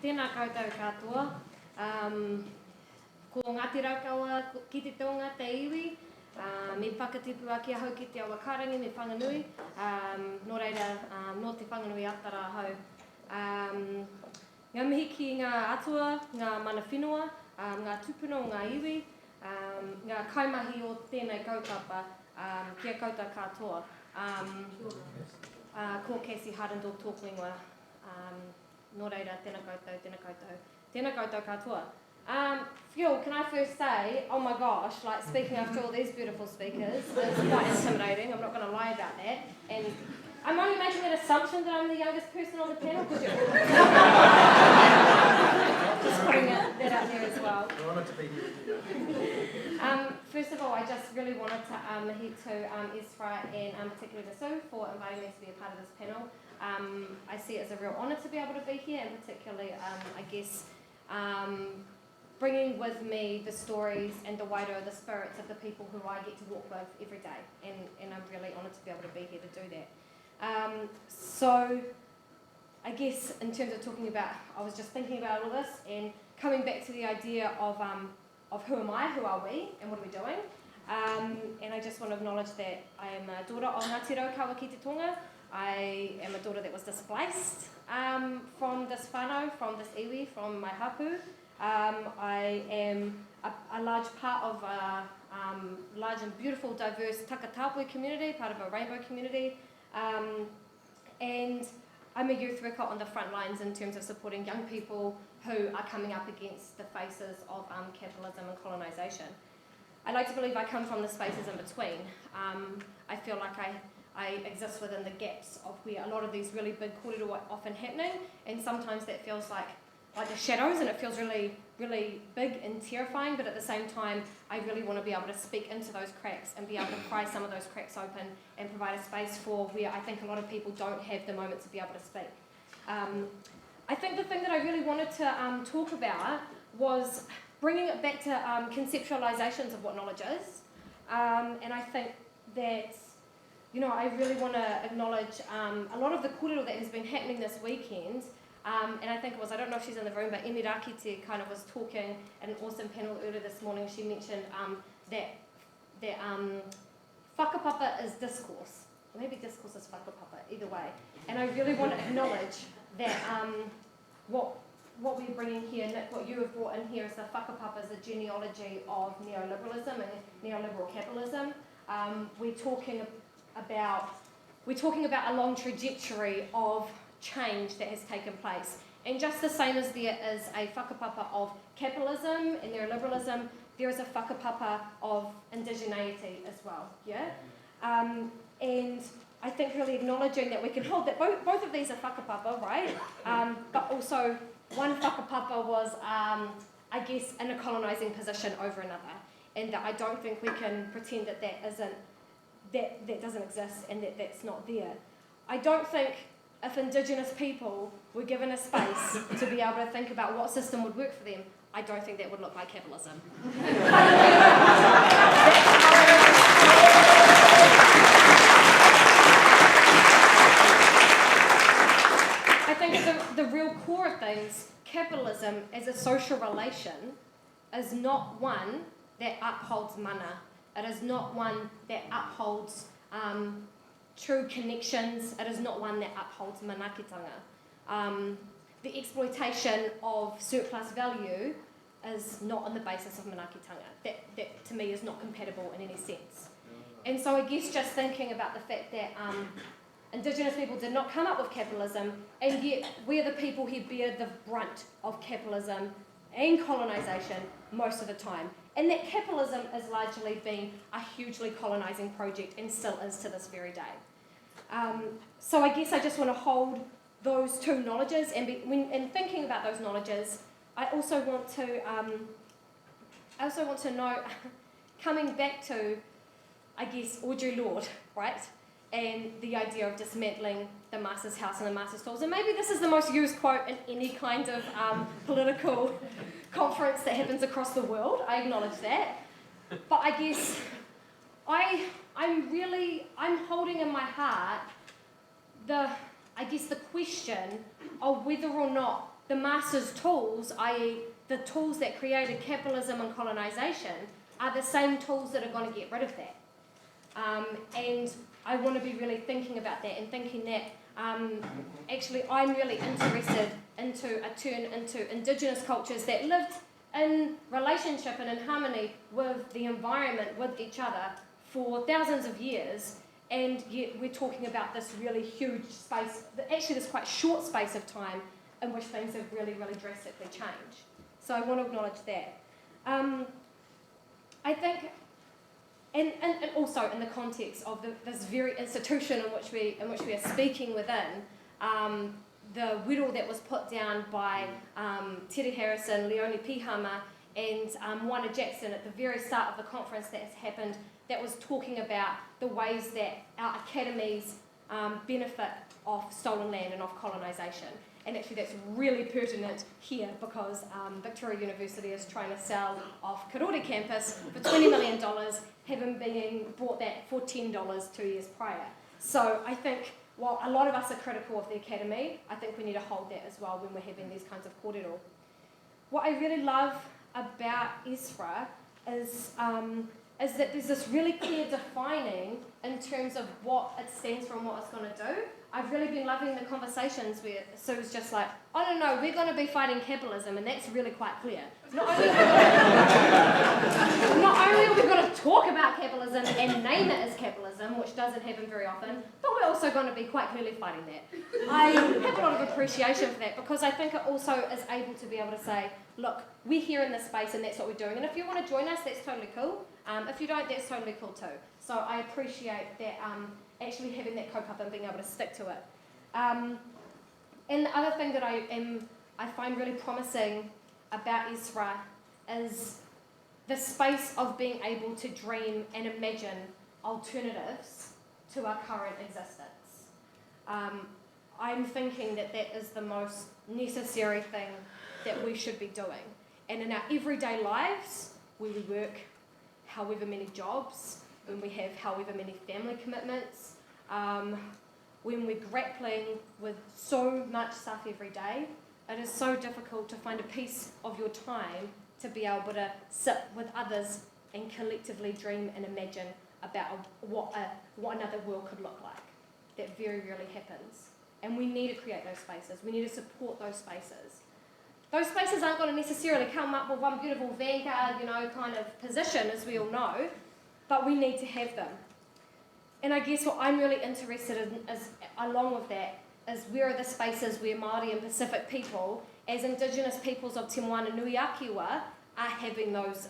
Tēnā koutou katoa. Ko Ngāti Raukawa ki te tonga te iwi. Me whakatipu ake hau ki te awa karangi me Whanganui. Nō reira, no Te Whanganui-a-Tara hau. Ngā mihi ki ngā atua, ngā mana whenua, ngā tupuna o ngā iwi, ngā kaimahi o tēnei kaupapa, kia koutou katoa. Ko Kassie Hartendorp tōku ingoa. Nō reira, tēnā koutou katoa. Phil, can I first say, oh my gosh, like speaking after all these beautiful speakers is quite intimidating, I'm not going to lie about that. And I'm only making an assumption that I'm the youngest person on the panel, because you're all just putting that out there as well. We're honoured to be here. First of all, I just really wanted to head to ESRA and particularly the Sue for inviting me to be a part of this panel. I see it as a real honour to be able to be here, and particularly, I guess, bringing with me the stories and the wairua, the spirits of the people who I get to walk with every day, and I'm really honoured to be able to be here to do that. So, I guess in terms of talking about, I was just thinking about all this and coming back to the idea of who am I, who are we, and what are we doing. And I just want to acknowledge that I am a daughter of Ngāti Raukawa ki te tonga. I am a daughter that was displaced from this whānau, from this iwi, from my hapu. I am a large part of a large and beautiful, diverse takatapui community, part of a rainbow community. And I'm a youth worker on the front lines in terms of supporting young people who are coming up against the faces of capitalism and colonisation. I like to believe I come from the spaces in between. I feel like I exist within the gaps of where a lot of these really big kōrero are often happening, and sometimes that feels like the shadows, and it feels really, really big and terrifying, but at the same time, I really want to be able to speak into those cracks and be able to pry some of those cracks open and provide a space for where I think a lot of people don't have the moment to be able to speak. I think the thing that I really wanted to talk about was bringing it back to conceptualizations of what knowledge is, and I think that, you know, I really want to acknowledge a lot of the kōrero that has been happening this weekend. And I think it was, I don't know if she's in the room, but Emi Rakite kind of was talking at an awesome panel earlier this morning. She mentioned that whakapapa is discourse. Maybe discourse is whakapapa, either way. And I really want to acknowledge that what we're bringing here, Nick, what you have brought in here is the whakapapa, is the genealogy of neoliberalism and neoliberal capitalism. We're talking about a long trajectory of change that has taken place. And just the same as there is a whakapapa of capitalism and neoliberalism, there is a whakapapa of indigeneity as well, yeah? And I think really acknowledging that we can hold that both of these are whakapapa, right? But also one whakapapa was, I guess, in a colonising position over another. And that I don't think we can pretend that that doesn't exist and that that's not there. I don't think if Indigenous people were given a space to be able to think about what system would work for them, I don't think that would look like capitalism. I think at the real core of things, capitalism as a social relation is not one that upholds mana. It is not one that upholds true connections. It is not one that upholds manakitanga. The exploitation of surplus value is not on the basis of manakitanga. That to me is not compatible in any sense. And so I guess just thinking about the fact that Indigenous people did not come up with capitalism, and yet we're the people who bear the brunt of capitalism and colonisation most of the time. And that capitalism has largely been a hugely colonising project and still is to this very day. So I guess I just want to hold those two knowledges, and in thinking about those knowledges, I also want to know, coming back to, I guess, Audre Lorde, right? And the idea of dismantling the master's house and the master's tools. And maybe this is the most used quote in any kind of political conference that happens across the world. I acknowledge that. But I guess I'm holding in my heart the question of whether or not the master's tools, i.e. the tools that created capitalism and colonisation, are the same tools that are going to get rid of that. And I want to be really thinking about that and thinking that actually I'm really interested into a turn into indigenous cultures that lived in relationship and in harmony with the environment, with each other for thousands of years, and yet we're talking about this really huge space, actually this quite short space of time in which things have really, really drastically changed. So I want to acknowledge that. I think, and also in the context of this very institution in which we are speaking within, the whittle that was put down by Tere Harrison, Leone Pihama, and Moana Jackson at the very start of the conference that has happened, that was talking about the ways that our academies benefit off stolen land and off colonisation. And actually that's really pertinent here because Victoria University is trying to sell off Karori campus for $20 million, having been bought that for $10 2 years prior. So I think while a lot of us are critical of the academy, I think we need to hold that as well when we're having these kinds of kōrero. What I really love about ESRA is that there's this really clear defining in terms of what it stands for and what it's going to do. I've really been loving the conversations where Sue's just like, oh no, we're going to be fighting capitalism, and that's really quite clear. Not only are we going to talk about capitalism and name it as capitalism, which doesn't happen very often, but we're also going to be quite clearly fighting that. I have a lot of appreciation for that because I think it also is able to be able to say, look, we're here in this space and that's what we're doing, and if you want to join us, that's totally cool. If you don't, that's totally cool too. So I appreciate that actually having that cope up and being able to stick to it. And the other thing that I find really promising about ESRA is the space of being able to dream and imagine alternatives to our current existence. I'm thinking that that is the most necessary thing that we should be doing. And in our everyday lives, where we work however many jobs, when we have however many family commitments, when we're grappling with so much stuff every day, it is so difficult to find a piece of your time to be able to sit with others and collectively dream and imagine about what another world could look like. That very rarely happens. And we need to create those spaces. We need to support those spaces. Those spaces aren't going to necessarily come up with one beautiful vanguard, kind of position, as we all know, but we need to have them. And I guess what I'm really interested in is, along with that, is where are the spaces where Māori and Pacific people, as Indigenous peoples of Te Moana-Nui-a-Kiwa, are having those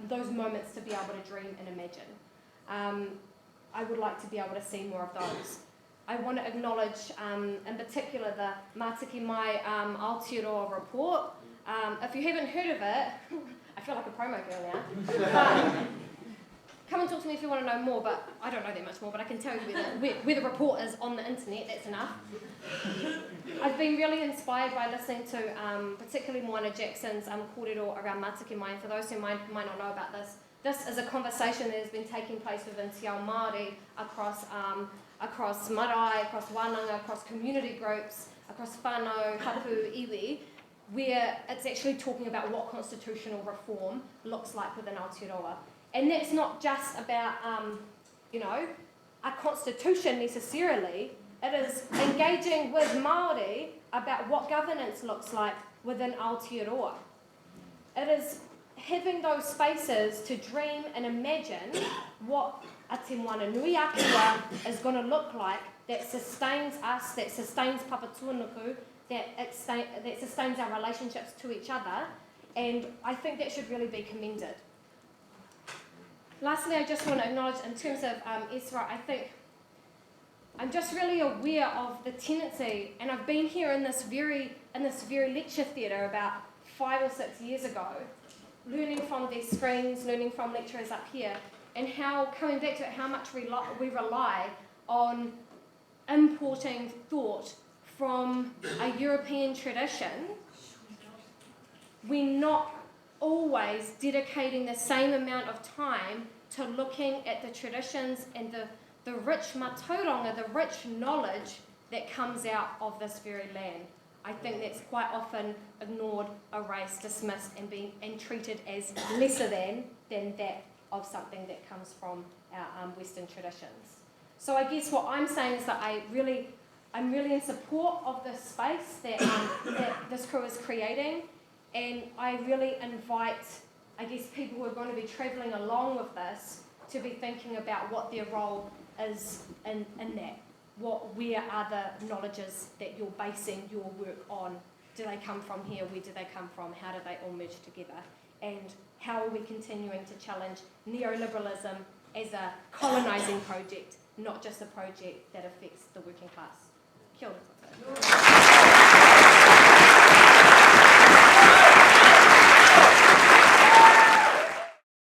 moments to be able to dream and imagine. I would like to be able to see more of those. I want to acknowledge, in particular, the Mātiki Mai Aotearoa report. If you haven't heard of it, I feel like a promo girl now. Come and talk to me if you want to know more, but I don't know that much more, but I can tell you where the report is on the internet, that's enough. I've been really inspired by listening to particularly Moana Jackson's kōrero around Mātiki Mai, and for those who might not know about this, this is a conversation that has been taking place within Te Ao Māori across marae, across wānanga, across community groups, across whānau, hapu, iwi, where it's actually talking about what constitutional reform looks like within Aotearoa. And that's not just about, a constitution necessarily. It is engaging with Māori about what governance looks like within Aotearoa. It is having those spaces to dream and imagine what a Te Moana-Nui-a-Kiwa is going to look like that sustains us, that sustains Papatūānuku, that sustains our relationships to each other. And I think that should really be commended. Lastly, I just want to acknowledge in terms of ESRA, I think I'm just really aware of the tendency, and I've been here in this very lecture theatre about 5 or 6 years ago, learning from these screens, learning from lecturers up here, and how, coming back to it, how much we rely on importing thought from a European tradition. We're not always dedicating the same amount of time to looking at the traditions and the rich matauranga, the rich knowledge that comes out of this very land. I think that's quite often ignored, erased, dismissed, and treated as lesser than that of something that comes from our Western traditions. So I guess what I'm saying is that I'm really in support of this space that this crew is creating, and I really invite, I guess, people who are going to be travelling along with this to be thinking about what their role is in that. Where are the knowledges that you're basing your work on? Do they come from here? Where do they come from? How do they all merge together? And how are we continuing to challenge neoliberalism as a colonising project, not just a project that affects the working class? Kia ora.